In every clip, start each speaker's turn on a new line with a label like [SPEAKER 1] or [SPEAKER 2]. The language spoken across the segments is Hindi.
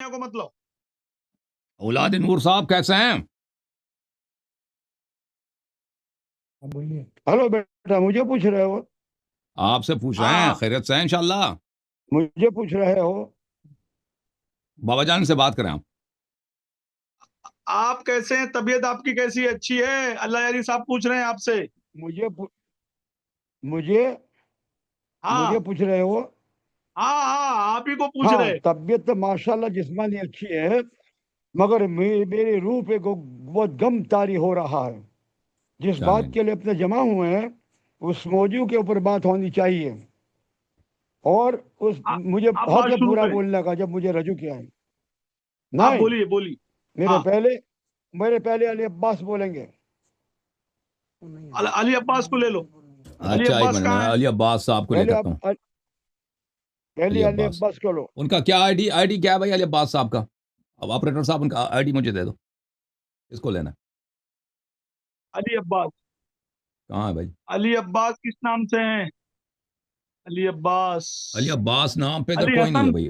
[SPEAKER 1] को मतलब।
[SPEAKER 2] औलाद नूर साहब कैसे हैं?
[SPEAKER 3] बोलिए। हेलो बेटा, मुझे पूछ रहे हो?
[SPEAKER 2] आपसे पूछ रहे
[SPEAKER 1] हाँ
[SPEAKER 2] हैं,
[SPEAKER 1] हाँ,
[SPEAKER 2] खैरियत से हैं इंशाल्लाह।
[SPEAKER 3] मुझे पूछ रहे हो?
[SPEAKER 2] बाबा जान से बात करें आप।
[SPEAKER 1] आप कैसे हैं? तबीयत आपकी कैसी है? अच्छी है? अल्लाह यारी साहब पूछ रहे हैं आपसे।
[SPEAKER 3] मुझे पू- मुझे मुझे
[SPEAKER 1] हाँ
[SPEAKER 3] पूछ रहे हो?
[SPEAKER 1] हाँ हाँ, आप ही को पूछ
[SPEAKER 3] हाँ,
[SPEAKER 1] रहे।
[SPEAKER 3] तबीयत तो माशाल्लाह जिस्मानी अच्छी है, मगर मेरी रूह पे बहुत गम तारी हो रहा है। जिस
[SPEAKER 2] क्या
[SPEAKER 3] बात
[SPEAKER 2] नहीं?
[SPEAKER 3] के लिए अपने जमा हुए हैं, उस मौजू के ऊपर बात होनी चाहिए। और उस
[SPEAKER 1] आ,
[SPEAKER 3] मुझे
[SPEAKER 1] आप
[SPEAKER 3] हक
[SPEAKER 1] बात
[SPEAKER 3] है
[SPEAKER 1] शुरू
[SPEAKER 3] पूरा
[SPEAKER 1] करें।
[SPEAKER 3] बोलने का जब मुझे रजू किया है।
[SPEAKER 1] आप
[SPEAKER 3] नहीं,
[SPEAKER 1] बोलिए बोलिए।
[SPEAKER 3] मेरे
[SPEAKER 1] हाँ,
[SPEAKER 3] पहले मेरे पहले अली अब्बास बोलेंगे।
[SPEAKER 1] अली अब्बास को ले लो। अली
[SPEAKER 2] अच्छा, एक
[SPEAKER 1] अब्बास
[SPEAKER 2] मिनट, मैं
[SPEAKER 1] कहाँ है?
[SPEAKER 2] अली अब्बास साहब को
[SPEAKER 3] पहले
[SPEAKER 2] लेकर आता
[SPEAKER 3] अब
[SPEAKER 2] हूँ।
[SPEAKER 3] पहले
[SPEAKER 2] अली
[SPEAKER 3] अली
[SPEAKER 2] अब्बास,
[SPEAKER 3] अब्बास को लो।
[SPEAKER 2] उनका क्या आईडी आईडी क्या है भाई अली अब्बास साहब का? अब ऑपरेटर साहब उनका आईडी मुझे दे दो। इसको लेना है।
[SPEAKER 1] अली अब्बास।
[SPEAKER 2] कहाँ है भाई?
[SPEAKER 1] अली अब्बास किस नाम से हैं? अली अब्बास।
[SPEAKER 2] अली अब्बास नाम पे इधर
[SPEAKER 1] अली
[SPEAKER 2] कोई नहीं है
[SPEAKER 1] हसन।
[SPEAKER 2] भाई।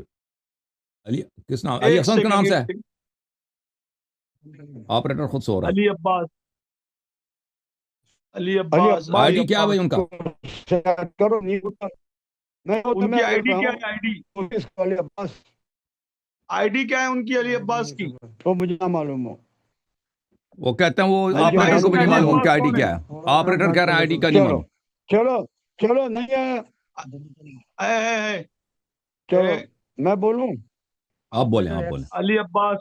[SPEAKER 2] अली किस नाम? अली
[SPEAKER 1] एक
[SPEAKER 2] हसन के नाम
[SPEAKER 1] सेकंड
[SPEAKER 2] से
[SPEAKER 1] एक
[SPEAKER 2] है।
[SPEAKER 1] सेकंड।
[SPEAKER 2] ऑपरेटर खुद सो रहा है।
[SPEAKER 1] अली अब्बास। अली
[SPEAKER 3] अली
[SPEAKER 1] अब्बास।
[SPEAKER 3] अब्बास
[SPEAKER 1] अली
[SPEAKER 2] आईडी क्या है भाई
[SPEAKER 1] अब्बास।
[SPEAKER 2] उनका?
[SPEAKER 3] को सेट करो। नहीं होता, नहीं होता,
[SPEAKER 1] उनकी
[SPEAKER 3] मैं बोल
[SPEAKER 1] आईडी
[SPEAKER 3] रहा
[SPEAKER 1] क्या
[SPEAKER 3] हूँ।
[SPEAKER 1] है? आईडी
[SPEAKER 3] तो इसको अली अब्बास
[SPEAKER 1] आईडी क्या है उनकी अली अब्बास की?
[SPEAKER 3] तो मुझे ना मालूम हो।
[SPEAKER 2] वो कहते हैं वो
[SPEAKER 3] मुझे
[SPEAKER 2] ऑपरेटर
[SPEAKER 1] बाईस
[SPEAKER 2] को भी
[SPEAKER 1] में
[SPEAKER 2] नहीं
[SPEAKER 3] मालूम
[SPEAKER 1] अली
[SPEAKER 3] ना
[SPEAKER 2] मालूम
[SPEAKER 3] हो।
[SPEAKER 2] उनकी
[SPEAKER 1] अब्बास
[SPEAKER 2] आईडी
[SPEAKER 1] कौन है?
[SPEAKER 2] क्या है। ऑपरेटर कह रहे हैं आईडी का नहीं
[SPEAKER 3] चलो
[SPEAKER 2] मालूम।
[SPEAKER 3] चलो चलो, नहीं है।
[SPEAKER 1] ए, ए,
[SPEAKER 3] चलो,
[SPEAKER 1] ए,
[SPEAKER 3] मैं बोलूं?
[SPEAKER 2] आप बोलें, आप बोलें।
[SPEAKER 1] अली अब्बास।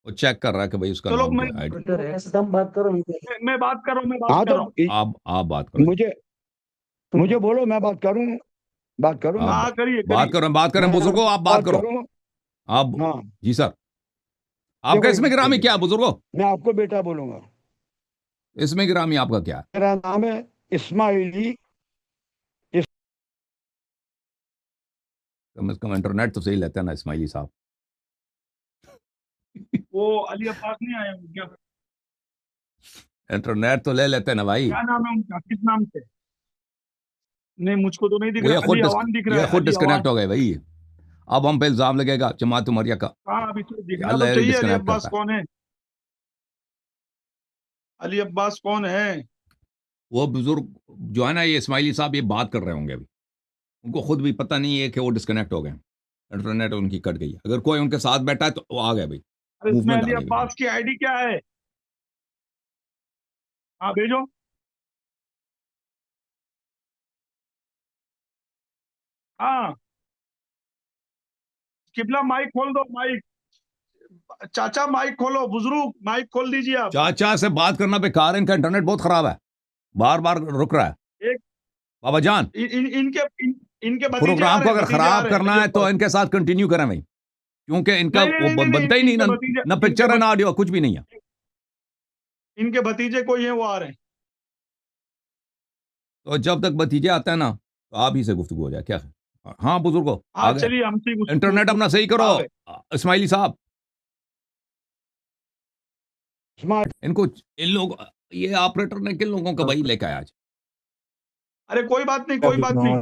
[SPEAKER 2] वो चेक कर रहा है कि भाई उसका
[SPEAKER 1] चलो
[SPEAKER 2] नाम
[SPEAKER 1] मैं
[SPEAKER 2] क्या है, आईडी।
[SPEAKER 3] एकदम बात करो।
[SPEAKER 1] मैं बात कर रहा हूँ, मैं बात
[SPEAKER 3] हाँ
[SPEAKER 1] कर
[SPEAKER 3] तो
[SPEAKER 1] रहा हूँ।
[SPEAKER 2] आप बात करो जी।
[SPEAKER 3] मुझे मुझे बोलो, मैं बात करूं। बात करूं मैं।
[SPEAKER 2] आप
[SPEAKER 1] हाँ करिए
[SPEAKER 2] बात
[SPEAKER 1] करिए।
[SPEAKER 2] करें, बात करें
[SPEAKER 3] मैं
[SPEAKER 2] बुजुर्गो, आप बात
[SPEAKER 3] बात
[SPEAKER 2] करो।
[SPEAKER 3] करूं।
[SPEAKER 2] आप।
[SPEAKER 3] हाँ,
[SPEAKER 2] जी सर। आपका
[SPEAKER 3] देखो,
[SPEAKER 2] इसमें गिरामी क्या है बुजुर्गो?
[SPEAKER 3] मैं आपको बेटा बोलूंगा।
[SPEAKER 2] इसमें गिरामी आपका क्या है?
[SPEAKER 3] मेरा नाम है इस्माइली।
[SPEAKER 2] कम से कम इंटरनेट तो सही लेते हैं ना इस्माइली साहब।
[SPEAKER 1] वो अली अब्बास नहीं आए होंगे क्या?
[SPEAKER 2] इंटरनेट तो ले लेते हैं ना भाई।
[SPEAKER 1] क्या नाम है उनका? किस नाम से? नहीं, मुझको तो नहीं दिख
[SPEAKER 2] वो
[SPEAKER 1] रहा। अली अवान दिख रहा
[SPEAKER 2] ये
[SPEAKER 1] है।
[SPEAKER 2] खुद
[SPEAKER 1] अली अवान।
[SPEAKER 2] डिस्कनेक्ट हो गए भाई। अब हम पे इल्जाम लगेगा जमात उमरिया का।
[SPEAKER 1] हाँ, अभी तो
[SPEAKER 2] ये
[SPEAKER 1] दिखना तो
[SPEAKER 2] अल्लाह यारी
[SPEAKER 1] चाहिए। अली
[SPEAKER 2] डिस्कनेक्ट
[SPEAKER 1] अब्बास
[SPEAKER 2] करता है।
[SPEAKER 1] कौन है? अली अब्बास कौन है?
[SPEAKER 2] वो बुजुर्ग जो है ना, ये इस्माइली साहब, ये बात कर रहे होंगे अभी। उनको खुद भी पता नहीं है कि वो डिस्कनेक्ट हो गए। इंटरनेट उनकी कट गई है। अगर कोई उनके साथ बैठा है तो वो आ गए भाई।
[SPEAKER 1] अरे इसमें
[SPEAKER 2] मूवमेंट आ
[SPEAKER 1] अली
[SPEAKER 2] गई बिल्कुल।
[SPEAKER 1] अब्बास की आईडी क्या है? हाँ भेजो। हाँ, किबला माइक खोल दो, माइक। चाचा माइक खोलो, बुजुर्ग माइक खोल दीजिए आप।
[SPEAKER 2] चाचा से बात करना बेकार है, इनका इंटरनेट बहुत खराब है। बार बार रुक रहा है।
[SPEAKER 1] एक
[SPEAKER 2] बाबा जान,
[SPEAKER 1] इनके भतीजे आ
[SPEAKER 2] प्रोग्राम
[SPEAKER 1] रहे
[SPEAKER 2] को
[SPEAKER 1] हैं,
[SPEAKER 2] अगर
[SPEAKER 1] भतीजे आ
[SPEAKER 2] खराब
[SPEAKER 1] रहे हैं
[SPEAKER 2] करना
[SPEAKER 1] अली
[SPEAKER 2] है तो
[SPEAKER 1] अब्बास के।
[SPEAKER 2] इनके साथ कंटिन्यू करें भाई। क्योंकि इनका
[SPEAKER 1] नहीं नहीं
[SPEAKER 2] वो
[SPEAKER 1] नहीं नहीं नहीं,
[SPEAKER 2] बनता ही नहीं ना।
[SPEAKER 1] इनके भतीजे।
[SPEAKER 2] ना पिक्चर है ना ऑडियो, कुछ भी नहीं है।
[SPEAKER 1] इनके भतीजे कोई है, वो आ रहे हैं।
[SPEAKER 2] तो जब तक भतीजे आते हैं ना, तो आप ही से गुफ्तगू हो जाए क्या? हाँ बुजुर्गो,
[SPEAKER 1] हाँ
[SPEAKER 2] आ गए।
[SPEAKER 1] चलिए, हमसे
[SPEAKER 2] इंटरनेट अपना सही करो।
[SPEAKER 1] आ गए।
[SPEAKER 2] इस्माइली साहब,
[SPEAKER 3] स्मार्ट।
[SPEAKER 2] इनको, इन लोग, ये ऑपरेटर ने किन लोगों का भाई लेके आया आज?
[SPEAKER 1] अरे कोई बात नहीं, कोई बात नहीं।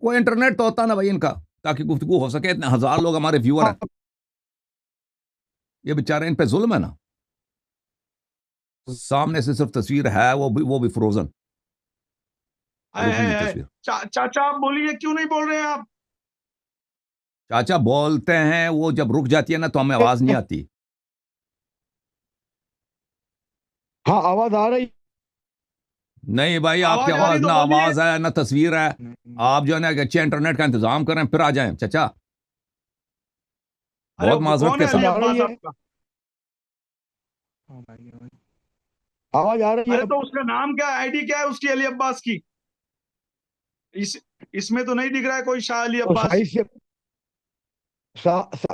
[SPEAKER 2] वो इंटरनेट तो होता ना भाई इनका, ताकि गुफ्तगू हो सके। इतने हजार लोग हमारे व्यूअर हैं। ये बेचारे, इन पे जुल्म है ना। सामने से सिर्फ तस्वीर है, वो भी फ्रोजन। रुकी हुई तस्वीर।
[SPEAKER 1] चाचा आप बोलिए, क्यों नहीं बोल रहे हैं आप?
[SPEAKER 2] चाचा बोलते हैं, वो जब रुक जाती है ना तो हमें आवाज नहीं आती।
[SPEAKER 3] हाँ, आवाज आ रही।
[SPEAKER 2] नहीं भाई, आपकी
[SPEAKER 1] आवाज आ रही
[SPEAKER 2] आवाज
[SPEAKER 1] तो
[SPEAKER 2] ना
[SPEAKER 1] बोलिए।
[SPEAKER 2] आवाज है ना तस्वीर है। आप जो है ना, अच्छे इंटरनेट का इंतजाम करें फिर आ जाएं चाचा।
[SPEAKER 1] अरे
[SPEAKER 2] बहुत माजरत
[SPEAKER 1] कौन
[SPEAKER 2] के
[SPEAKER 1] है अली
[SPEAKER 3] आवाज
[SPEAKER 2] साथ।
[SPEAKER 3] आ रही
[SPEAKER 1] अब्बास
[SPEAKER 3] है।
[SPEAKER 1] आपका?
[SPEAKER 3] आवाज आ रही है
[SPEAKER 1] अरे
[SPEAKER 3] अब।
[SPEAKER 1] तो उसका नाम क्या है? आईडी क्या है उसकी अली अब्बास की? इस इसमें तो नहीं दिख रहा है कोई शाह अली
[SPEAKER 3] तो
[SPEAKER 1] अब्बास।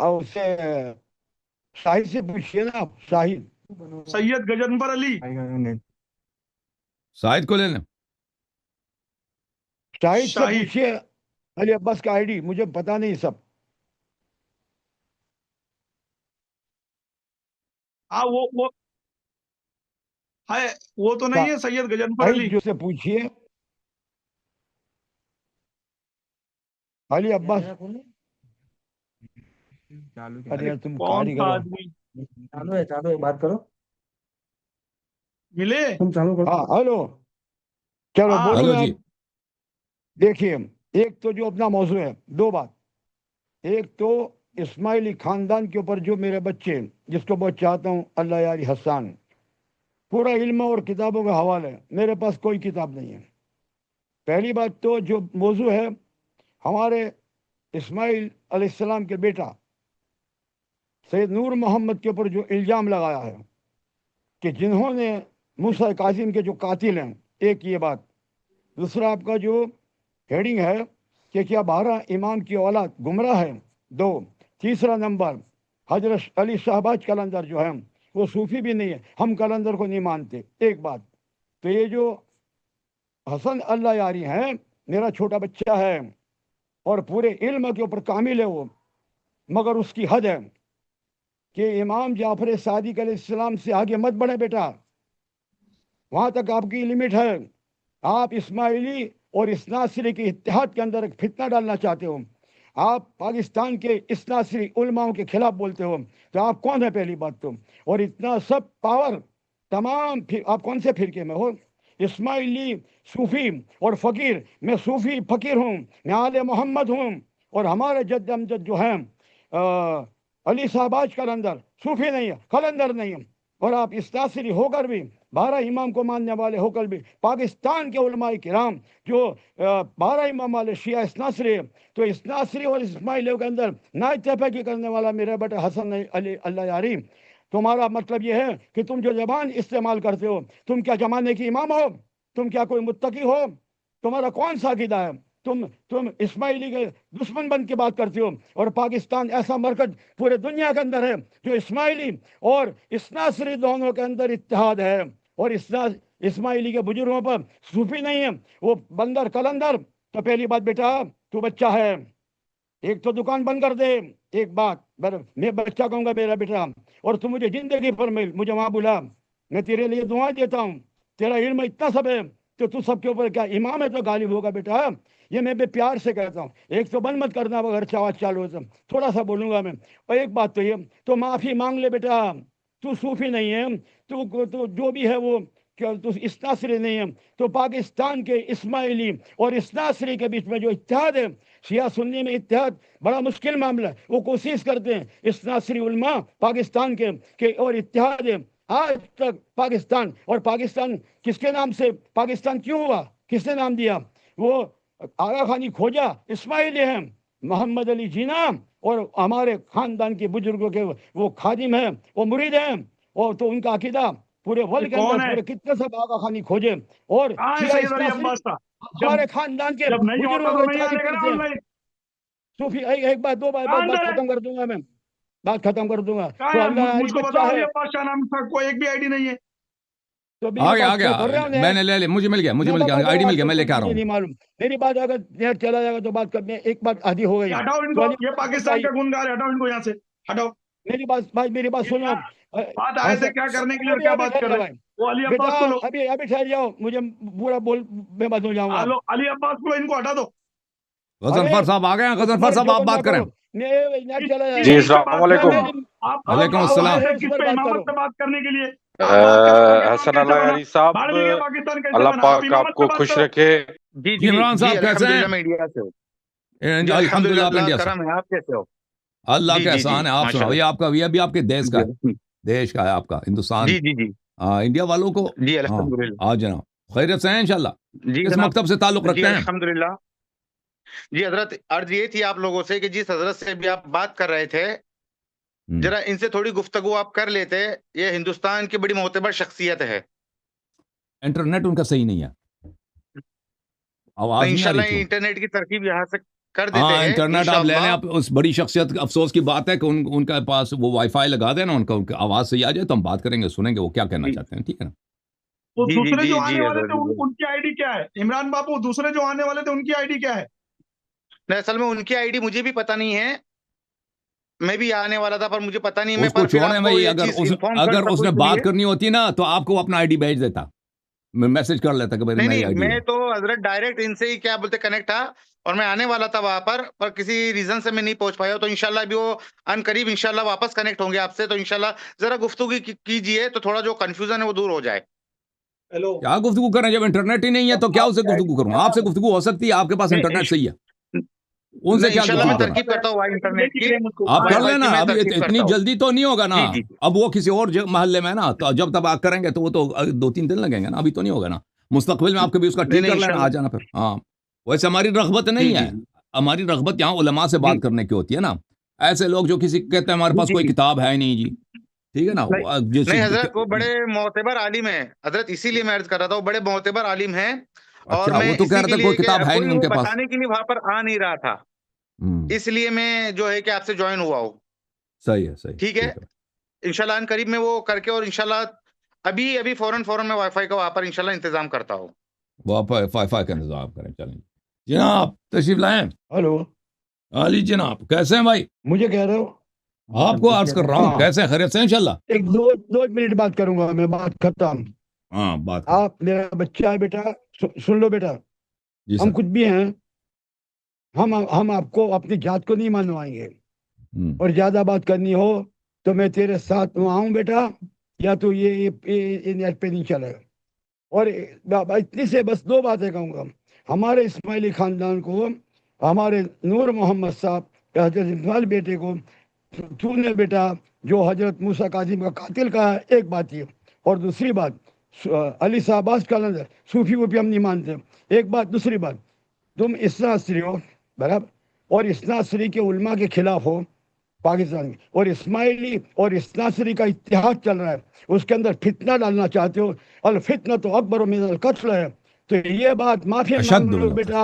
[SPEAKER 3] उससे शाहिद से पूछिए ना आप। शाहिद।
[SPEAKER 1] सैयद गजनफर अली।
[SPEAKER 2] शाहिद को ले लें।
[SPEAKER 3] शाहिद से
[SPEAKER 1] शाहिद।
[SPEAKER 3] पूछिए। अली अब्बास का आईडी मुझे पता नहीं सब।
[SPEAKER 1] हाँ वो है। वो तो नहीं है सैयद गजनफर
[SPEAKER 3] शाहिद
[SPEAKER 1] अली?
[SPEAKER 3] जो से पूछिए। अली अब्बास,
[SPEAKER 4] चालू
[SPEAKER 3] अरे यार तुम
[SPEAKER 1] कौन
[SPEAKER 3] कारीगर
[SPEAKER 1] सा
[SPEAKER 3] हो।
[SPEAKER 1] आदमी
[SPEAKER 4] चालू है, बात करो।
[SPEAKER 1] मिले?
[SPEAKER 4] तुम चालू करो।
[SPEAKER 3] हाँ हेलो, चलो
[SPEAKER 1] हाँ।
[SPEAKER 3] बोलूं
[SPEAKER 2] हेलो
[SPEAKER 3] मैं
[SPEAKER 2] जी।
[SPEAKER 3] अब। देखिए, एक तो जो अपना मौजू है, दो बात। एक तो इस्माइली खानदान के ऊपर जो मेरे बच्चे, जिसको बहुत चाहता हूँ, अल्लाह यारी हसन, पूरा इल्म और किताबों का हवाला है, मेरे पास कोई किताब नहीं है। पहली बात तो जो मौजू है, हमारे इस्माइल अलैहिस्सलाम के बेटा सैयद नूर मोहम्मद के ऊपर जो इल्ज़ाम लगाया है कि जिन्होंने मूसा कासिम के जो कातिल हैं, एक ये बात। दूसरा आपका जो हेडिंग है कि क्या 12 इमाम की औलाद गुमराह है, दो। तीसरा नंबर, हजरत अली शहबाज कलंदर जो है वो सूफी भी नहीं है, हम कलंदर को नहीं मानते, एक बात। तो ये जो हसन अल्लाह यारी हैं, मेरा छोटा बच्चा है और पूरे इल्म के ऊपर कामिल है वो, मगर उसकी हद है कि इमाम जाफर सादिक अलैहिस्सलाम से आगे मत बढ़े बेटा, वहां तक आपकी लिमिट है। आप इस्माइली और इस्नासरी के इत्तेहाद के अंदर एक फितना डालना चाहते हो, आप पाकिस्तान के इस्नासरी उलमाओं के खिलाफ बोलते हो, तो आप कौन है पहली बात तो। और इतना सब पावर तमाम आप कौन से फिरके में हो? इस्माइली, सूफी और फकीर। मैं सूफी फकीर हूँ, मैं आले मोहम्मद हूँ, और हमारे जद अमजद जो हैं अली शहबाज कलंदर सूफी नहीं है, कलंदर नहीं है। और आप इस्नासरी होकर भी, 12 इमाम को मानने वाले होकर भी, पाकिस्तान के उलमाए किराम जो 12 इमाम वाले शिया इस्नासरी है, तो इस्नासरी और इस्माइलियों के अंदर ना इत्तेफाकी करने वाला मेरा बेटा हसन अली अल्लाह यारी। तुम्हारा मतलब यह है कि तुम जो जबान इस्तेमाल करते हो, तुम क्या जमाने की इमाम हो? तुम क्या कोई मुत्तकी हो? तुम्हारा कौन सा अकीदा है? तुम इस्माइली के दुश्मन बन के बात करते हो, और पाकिस्तान ऐसा मरकज पूरे दुनिया के अंदर है जो इस्माइली और इस्नासरी दोनों के अंदर इत्तेहाद है, और इस्माइली के बुजुर्गों पर सूफी नहीं है, वो बंदर कलंदर। तो पहली बात बेटा, तू बच्चा है, एक तो दुकान बंद कर दे। एक बात मैं बच्चा कहूंगा मेरा बेटा, और तू मुझे जिंदगी भर मिल, मुझे वहां बुला, मैं तेरे लिए दुआ देता हूँ। तेरा इल्म इतना सब है तो तू सबके ऊपर क्या इमाम है तो गालिब होगा बेटा। ये मैं प्यार से कहता हूँ, एक तो बंद मत करना अगर आवाज चालू हो तो, थोड़ा सा बोलूंगा मैं। और एक बात तो ये, तो माफी मांग ले बेटा, तू सूफी नहीं है, तू जो भी है वो क्या, तू इस्नासरी नहीं है। तो पाकिस्तान के इस्माइली और इस्नासरी के बीच में जो इत्तेहाद है, शिया सुन्नी में इत्तेहाद बड़ा मुश्किल मामला है। वो कोशिश करते हैं इस्नासरी उलमा पाकिस्तान के और इत्तेहाद है। आज तक पाकिस्तान, और पाकिस्तान किसके नाम से पाकिस्तान क्यों हुआ, किसने नाम दिया? वो आगा खानी खोजा इस्माइली हैं, मोहम्मद अली जीना और हमारे खानदान के बुजुर्गों के वो खादिम हैं, वो मुरीद हैं। और तो उनका अकीदा पूरे वर्ल्ड के
[SPEAKER 1] कौन
[SPEAKER 3] अंदर,
[SPEAKER 1] है?
[SPEAKER 3] पूरे कितने सब आगा खानी खोजे, और
[SPEAKER 1] कहाँ है
[SPEAKER 3] शिया
[SPEAKER 1] सैयद अली
[SPEAKER 3] इस्लासी
[SPEAKER 1] अब्बास का?
[SPEAKER 3] हमारे
[SPEAKER 1] जब
[SPEAKER 3] खानदान के
[SPEAKER 1] जब नहीं होता
[SPEAKER 3] बुजुर्गों
[SPEAKER 1] तो
[SPEAKER 3] की
[SPEAKER 1] नहीं
[SPEAKER 3] तारीफ
[SPEAKER 1] आने का ना
[SPEAKER 3] करते हैं।
[SPEAKER 1] ऑनलाइन।
[SPEAKER 3] सूफी एक बात, दो बात,
[SPEAKER 1] कहाँ
[SPEAKER 3] बात
[SPEAKER 1] अंदर है?
[SPEAKER 3] खत्म कर दूंगा मैं, बात खत्म कर दूंगा।
[SPEAKER 1] कहाँ
[SPEAKER 3] तो
[SPEAKER 1] है?
[SPEAKER 3] अल्लाह यारी
[SPEAKER 1] मुझको
[SPEAKER 3] बच्चा
[SPEAKER 1] बताओ, अली
[SPEAKER 3] है,
[SPEAKER 1] अब्बास शाह नाम का कोई एक भी आईडी नहीं है।
[SPEAKER 3] तो मेरी
[SPEAKER 2] आ गया
[SPEAKER 3] बात कर रहा हूँ
[SPEAKER 2] मैंने
[SPEAKER 3] नेट।
[SPEAKER 2] ले मुझे मिल गया, मुझे
[SPEAKER 3] मैं
[SPEAKER 2] मिल गया,
[SPEAKER 3] बता
[SPEAKER 2] आईडी
[SPEAKER 3] रहा
[SPEAKER 2] मिल गया,
[SPEAKER 3] हूँ,
[SPEAKER 2] मैं लेके आ रहा
[SPEAKER 3] मुझे नहीं
[SPEAKER 2] हूँ।
[SPEAKER 3] मालूम। मेरी बात अगर नेट चला जाएगा तो बात कर, एक बात आधी हो गई।
[SPEAKER 1] ये हटाओ
[SPEAKER 3] तो
[SPEAKER 1] इनको,
[SPEAKER 3] अली
[SPEAKER 1] ये पाकिस्तान का गुनगार है, हटाओ इनको यहाँ से, हटाओ।
[SPEAKER 3] मेरी बात भाई, मेरी बात
[SPEAKER 1] ये
[SPEAKER 3] सुनो।
[SPEAKER 1] क्या बात आए थे, क्या करने के लिए और
[SPEAKER 3] अभी
[SPEAKER 1] क्या
[SPEAKER 3] अभी
[SPEAKER 1] बात
[SPEAKER 3] ठहर
[SPEAKER 1] कर
[SPEAKER 3] जाओ
[SPEAKER 1] रहे हैं?
[SPEAKER 3] भाई,
[SPEAKER 1] वो अली
[SPEAKER 3] बेटा
[SPEAKER 1] अब्बास को लो,
[SPEAKER 3] अभी अभी ठहर जाओ, मुझे पूरा बोल, मैं बंद हो जाऊंगा।
[SPEAKER 1] अली अब्बास को लो, इनको हटा दो।
[SPEAKER 2] गजनफर
[SPEAKER 3] अरे
[SPEAKER 2] साहब आ गए हैं,
[SPEAKER 3] तो
[SPEAKER 2] गजनफर
[SPEAKER 3] तुम्हारी
[SPEAKER 2] साहब
[SPEAKER 3] जो
[SPEAKER 2] आप
[SPEAKER 3] बंदा
[SPEAKER 2] बात करें।
[SPEAKER 3] करो, मैं नेट चला
[SPEAKER 1] किस
[SPEAKER 5] जी
[SPEAKER 3] जाएगा।
[SPEAKER 1] चीज पे
[SPEAKER 5] अस्सलाम
[SPEAKER 1] बात कर रहे
[SPEAKER 5] वालेकुम।
[SPEAKER 1] हो आप?
[SPEAKER 2] वालेकुम
[SPEAKER 1] आप
[SPEAKER 2] अस्सलाम।
[SPEAKER 1] आए थे
[SPEAKER 3] इस
[SPEAKER 1] किस
[SPEAKER 3] पर
[SPEAKER 1] पे,
[SPEAKER 3] बात
[SPEAKER 1] इमामत
[SPEAKER 3] करो।
[SPEAKER 1] पे बात करने के लिए? आप बात कर पाकिस्तान
[SPEAKER 5] हसन
[SPEAKER 1] कैसे बना?
[SPEAKER 5] अली साहब,
[SPEAKER 1] बाहर निकले, पाकिस्तान कैसे
[SPEAKER 5] अल्लाह
[SPEAKER 1] बना? आप
[SPEAKER 5] पाक
[SPEAKER 1] इमामत पे
[SPEAKER 5] आपको
[SPEAKER 1] बात
[SPEAKER 5] खुश
[SPEAKER 1] करो।
[SPEAKER 5] रखे।
[SPEAKER 4] जी
[SPEAKER 2] जी
[SPEAKER 4] जी
[SPEAKER 2] इमरान
[SPEAKER 4] जी,
[SPEAKER 2] साहब कैसे हैं?
[SPEAKER 4] अल्हम्दुलिल्लाह मैं इंडिया से हूँ। जी
[SPEAKER 2] अल्हम्दुलिल्लाह
[SPEAKER 4] अल्हम्दुलिल्लाह,
[SPEAKER 2] आप
[SPEAKER 4] अल्लाह
[SPEAKER 2] इंडिया
[SPEAKER 4] का
[SPEAKER 2] से।
[SPEAKER 4] करम है। आप कैसे हो?
[SPEAKER 2] अल्लाह
[SPEAKER 4] जी
[SPEAKER 2] का
[SPEAKER 4] जी जी,
[SPEAKER 2] एहसान है। आप सुनाओ,
[SPEAKER 4] माशाल्लाह।
[SPEAKER 2] ये भी आपके देश का है,
[SPEAKER 4] जी
[SPEAKER 2] देश का है आपका हिंदुस्तान।
[SPEAKER 4] जी जी जी
[SPEAKER 2] इंडिया वालों को।
[SPEAKER 4] जी,
[SPEAKER 2] हाँ,
[SPEAKER 4] अल्हम्दुलिल्लाह।
[SPEAKER 2] आज जनाब खैरियत से हैं इंशाल्लाह।
[SPEAKER 4] जी
[SPEAKER 2] किस
[SPEAKER 4] जनाब।
[SPEAKER 2] मकतब से ताल्लुक
[SPEAKER 4] जी
[SPEAKER 2] रखते हैं?
[SPEAKER 4] अल्हम्दुलिल्लाह। जी हजरत, अर्ज ये थी आप लोगों से कि जिस हजरत से भी आप बात कर रहे थे, जरा इनसे थोड़ी गुफ्तगू आप कर लेते। ये हिंदुस्तान की बड़ी मोतबर शख्सियत है।
[SPEAKER 2] इंटरनेट उनका सही नहीं है,
[SPEAKER 4] तो
[SPEAKER 2] आवाज नहीं आ रही
[SPEAKER 4] इंशाल्लाह
[SPEAKER 2] क्यों?
[SPEAKER 4] इंटरनेट की तरकीब यहाँ से कर देते
[SPEAKER 2] हाँ,
[SPEAKER 4] हैं
[SPEAKER 2] इंटरनेट आप ले लें।
[SPEAKER 4] इंशाल्लाह।
[SPEAKER 2] आप उस बड़ी शख्सियत, अफसोस की बात है कि उनके पास वो वाईफाई लगा देना, उनका आवाज सही आ जाए तो हम बात करेंगे, सुनेंगे वो क्या कहना
[SPEAKER 4] जी
[SPEAKER 2] चाहते हैं, ठीक है ना?
[SPEAKER 1] वो
[SPEAKER 4] जी जी
[SPEAKER 1] दूसरे जो
[SPEAKER 4] जी
[SPEAKER 1] आने
[SPEAKER 4] जी
[SPEAKER 1] वाले थे
[SPEAKER 4] हजरत जी।
[SPEAKER 1] उनकी आईडी क्या है? इमरान बाबू, दूसरे जो आने वाले थे उनकी आईडी क्या है?
[SPEAKER 4] नहीं, असल में उनकी आईडी मुझे भी पता नहीं है। मैं भी आने वाला था पर मुझे पता नहीं। मैं
[SPEAKER 2] उसको
[SPEAKER 4] पर फिर
[SPEAKER 2] छोड़ें
[SPEAKER 4] आपको
[SPEAKER 2] भाई,
[SPEAKER 4] ये चीज इन्फॉर्म कर
[SPEAKER 2] अगर
[SPEAKER 4] सकूं
[SPEAKER 2] उसने
[SPEAKER 4] इसलिए।
[SPEAKER 2] बात करनी होती ना तो आपको अपना आईडी भेज देता। मैं मैसेज कर लेता कि मेरी
[SPEAKER 4] नहीं
[SPEAKER 2] नई
[SPEAKER 4] नहीं,
[SPEAKER 2] आईडी
[SPEAKER 4] मैं
[SPEAKER 2] है।
[SPEAKER 4] तो हजरत डायरेक्ट इनसे ही क्या बोलते कनेक्ट था, और मैं आने वाला था वहां पर किसी रीजन से मैं नहीं पहुंच पाया। तो इंशाल्लाह अभी वो अनकरीब इंशाल्लाह वापस कनेक्ट होंगे आपसे। तो इंशाल्लाह जरा गुफ्तगू कीजिए तो थोड़ा जो कंफ्यूजन है वो दूर हो जाए।
[SPEAKER 1] हेलो।
[SPEAKER 2] क्या गुफ्तगू करें जब इंटरनेट ही नहीं है, तो क्या उससे गुफ्तगू करूं? आपसे गुफ्तगू हो सकती है, आपके पास
[SPEAKER 4] नहीं
[SPEAKER 2] इंटरनेट सही है, उनसे
[SPEAKER 4] नहीं,
[SPEAKER 2] क्या
[SPEAKER 4] इंशाल्लाह
[SPEAKER 2] गुफ्तगू
[SPEAKER 4] मैं
[SPEAKER 2] करूं?
[SPEAKER 4] तरकीब करता हूँ वाई इंटरनेट की,
[SPEAKER 2] आप कर
[SPEAKER 4] वाईफाई
[SPEAKER 2] लेना,
[SPEAKER 4] की मैं
[SPEAKER 2] अभी
[SPEAKER 4] तरकीब
[SPEAKER 2] इतनी
[SPEAKER 4] करता हूँ।
[SPEAKER 2] जल्दी तो नहीं होगा ना।
[SPEAKER 4] जी जी
[SPEAKER 2] अब वो किसी और मोहल्ले में है ना, तो जब तक आप करेंगे तो वो तो 2-3 दिन लगेंगे ना, अभी तो नहीं होगा ना। मुस्तकबिल में आपके भी उसका
[SPEAKER 4] नहीं
[SPEAKER 2] ठीक
[SPEAKER 4] नहीं
[SPEAKER 2] कर लेना, आ
[SPEAKER 4] इंशाल्लाह।
[SPEAKER 2] जाना फिर। हाँ, वैसे हमारी रग़बत
[SPEAKER 4] जी
[SPEAKER 2] नहीं
[SPEAKER 4] जी
[SPEAKER 2] है, हमारी रग़बत यहाँ उलमा से
[SPEAKER 4] जी
[SPEAKER 2] बात करने की होती है ना। ऐसे लोग जो किसी कहते हैं हमारे
[SPEAKER 4] जी
[SPEAKER 2] पास
[SPEAKER 4] जी
[SPEAKER 2] कोई
[SPEAKER 4] जी।
[SPEAKER 2] किताब है नहीं जी, ठीक है ना,
[SPEAKER 4] नहीं
[SPEAKER 2] जैसे
[SPEAKER 4] नहीं हजरत, वो बड़े मोतबर आलिम हैं हजरत, इसीलिए मैं अर्ज कर रहा था, वो बड़े मोतबर आलिम हैं। और
[SPEAKER 2] अच्छा,
[SPEAKER 4] मैं
[SPEAKER 2] वो तो कह
[SPEAKER 4] इसी
[SPEAKER 2] रहे
[SPEAKER 4] के
[SPEAKER 2] थे कोई
[SPEAKER 4] लिए कि
[SPEAKER 2] किताब है
[SPEAKER 4] कोई
[SPEAKER 2] नहीं
[SPEAKER 4] वो
[SPEAKER 2] उनके पास।
[SPEAKER 4] बताने के लिए वहां पर आ नहीं रहा था, इसलिए मैं जो है कि आपसे ज्वाइन हुआ हूँ।
[SPEAKER 2] सही है,
[SPEAKER 4] ठीक है,
[SPEAKER 2] ठीक है।
[SPEAKER 4] इंशाल्लाह अन करीब में वो करके, और इंशाल्लाह अभी अभी फौरन फौरन मैं वाईफाई का वहां पर इंशाल्लाह इंतजाम करता हूँ।
[SPEAKER 2] वो आप फाई का इंतजाम करें, चलें जनाब, तशरीफ लाएं।
[SPEAKER 3] हेलो।
[SPEAKER 2] अली जनाब, कैसे हैं भाई?
[SPEAKER 3] मुझे कह रहे हो?
[SPEAKER 2] आपको अर्ज कर रहा हूँ,
[SPEAKER 3] हाँ,
[SPEAKER 2] कैसे हैं? खैरियत से हैं इंशाल्लाह?
[SPEAKER 3] एक दो दो मिनट बात करूंगा, मैं बात खत्म।
[SPEAKER 2] हाँ, बात करें।
[SPEAKER 3] आप मेरा बच्चा है बेटा, सुन लो बेटा।
[SPEAKER 2] जी
[SPEAKER 3] हम
[SPEAKER 2] सर।
[SPEAKER 3] कुछ भी हैं, हम आपको अपनी जात को नहीं मनवाएंगे।
[SPEAKER 2] हम्म।
[SPEAKER 3] और ज्यादा बात करनी हो तो मैं तेरे साथ वहाँ आऊं बेटा, या तो ये नेट पे नहीं चलेगा। और इतनी से बस दो बातें कहूंगा। हमारे इस्माइली खानदान को, हमारे नूर मोहम्मद साहब, हजरत इस्माइल बेटे को तूने बेटा जो हजरत मूसा काजिम का कातिल कहा है, एक बात ये। और दूसरी बात, अली साहबाज का नजर सूफी वूफी हम नहीं मानते, एक बात। दूसरी बात, तुम इस्लासरी हो बराबर, और इस्लासरी के उलमा के खिलाफ हो पाकिस्तान में, और इस्माइली और इस्लासरी का इत्तेहाद चल रहा है, उसके अंदर फितना डालना चाहते हो। अल फितना तो अकबर मिनल कत्ल है। तो ये बात माफी मांग
[SPEAKER 2] अशद
[SPEAKER 3] लो
[SPEAKER 2] मिनत
[SPEAKER 3] बेटा,